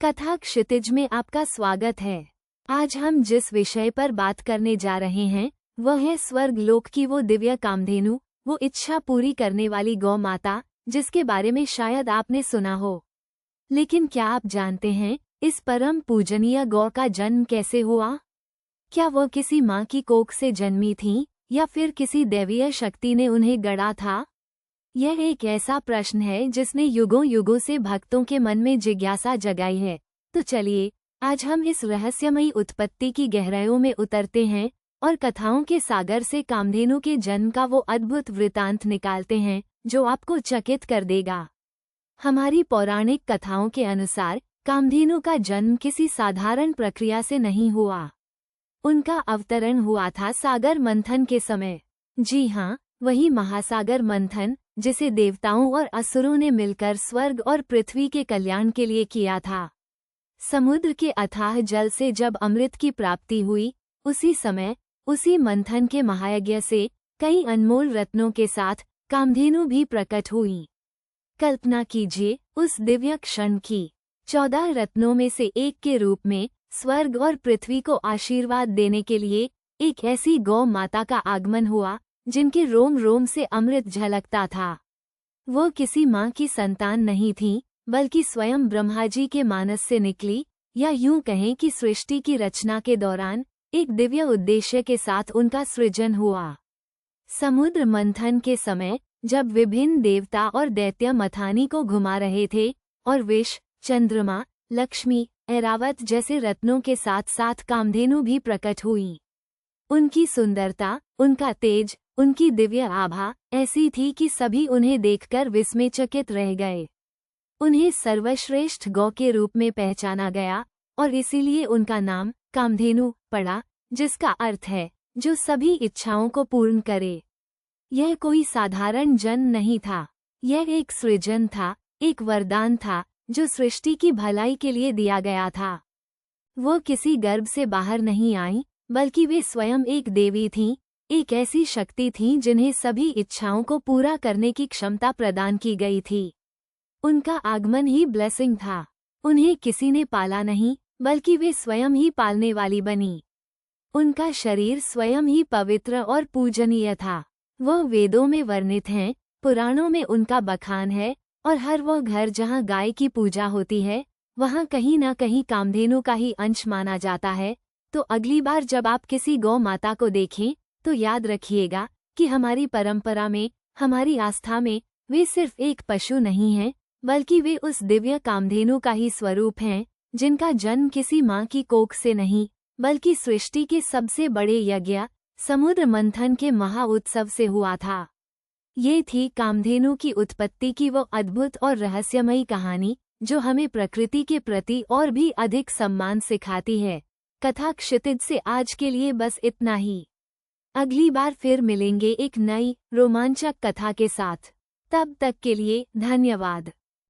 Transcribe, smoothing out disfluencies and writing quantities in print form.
कथा क्षितिज में आपका स्वागत है। आज हम जिस विषय पर बात करने जा रहे हैं वह है स्वर्ग लोक की वो दिव्य कामधेनु, वो इच्छा पूरी करने वाली गौ माता जिसके बारे में शायद आपने सुना हो। लेकिन क्या आप जानते हैं इस परम पूजनीय गौ का जन्म कैसे हुआ? क्या वह किसी माँ की कोख से जन्मी थीं या फिर किसी दैवीय शक्ति ने उन्हें गढ़ा था? यह एक ऐसा प्रश्न है जिसने युगों युगों से भक्तों के मन में जिज्ञासा जगाई है। तो चलिए आज हम इस रहस्यमयी उत्पत्ति की गहराइयों में उतरते हैं और कथाओं के सागर से कामधेनु के जन्म का वो अद्भुत वृतांत निकालते हैं जो आपको चकित कर देगा। हमारी पौराणिक कथाओं के अनुसार कामधेनु का जन्म किसी साधारण प्रक्रिया से नहीं हुआ। उनका अवतरण हुआ था सागर मंथन के समय। जी हाँ, वही महासागर मंथन जिसे देवताओं और असुरों ने मिलकर स्वर्ग और पृथ्वी के कल्याण के लिए किया था। समुद्र के अथाह जल से जब अमृत की प्राप्ति हुई, उसी समय उसी मंथन के महायज्ञ से कई अनमोल रत्नों के साथ कामधेनु भी प्रकट हुई। कल्पना कीजिए उस दिव्य क्षण की। 14 रत्नों में से एक के रूप में स्वर्ग और पृथ्वी को आशीर्वाद देने के लिए एक ऐसी गौ माता का आगमन हुआ जिनके रोम रोम से अमृत झलकता था। वो किसी माँ की संतान नहीं थी, बल्कि स्वयं ब्रह्मा जी के मानस से निकली, या यूं कहें कि सृष्टि की रचना के दौरान एक दिव्य उद्देश्य के साथ उनका सृजन हुआ। समुद्र मंथन के समय जब विभिन्न देवता और दैत्य मथानी को घुमा रहे थे और विष, चंद्रमा, लक्ष्मी, ऐरावत जैसे रत्नों के साथ साथ कामधेनु भी प्रकट हुई। उनकी सुंदरता, उनका तेज, उनकी दिव्य आभा ऐसी थी कि सभी उन्हें देखकर विस्मयचकित रह गए। उन्हें सर्वश्रेष्ठ गौ के रूप में पहचाना गया और इसीलिए उनका नाम कामधेनु पड़ा, जिसका अर्थ है जो सभी इच्छाओं को पूर्ण करे। यह कोई साधारण जन्म नहीं था, यह एक सृजन था, एक वरदान था जो सृष्टि की भलाई के लिए दिया गया था। वो किसी गर्भ से बाहर नहीं आई, बल्कि वे स्वयं एक देवी थीं, एक ऐसी शक्ति थी जिन्हें सभी इच्छाओं को पूरा करने की क्षमता प्रदान की गई थी। उनका आगमन ही ब्लेसिंग था। उन्हें किसी ने पाला नहीं, बल्कि वे स्वयं ही पालने वाली बनी। उनका शरीर स्वयं ही पवित्र और पूजनीय था। वह वेदों में वर्णित हैं, पुराणों में उनका बखान है और हर वह घर जहाँ गाय की पूजा होती है वहाँ कहीं न कहीं कामधेनु का ही अंश माना जाता है। तो अगली बार जब आप किसी गौ माता को देखें तो याद रखिएगा कि हमारी परंपरा में, हमारी आस्था में वे सिर्फ एक पशु नहीं हैं, बल्कि वे उस दिव्य कामधेनु का ही स्वरूप हैं जिनका जन्म किसी माँ की कोख से नहीं, बल्कि सृष्टि के सबसे बड़े यज्ञ समुद्र मंथन के महाउत्सव से हुआ था। ये थी कामधेनु की उत्पत्ति की वो अद्भुत और रहस्यमयी कहानी जो हमें प्रकृति के प्रति और भी अधिक सम्मान सिखाती है। कथा क्षितिज से आज के लिए बस इतना ही। अगली बार फिर मिलेंगे एक नई रोमांचक कथा के साथ। तब तक के लिए धन्यवाद।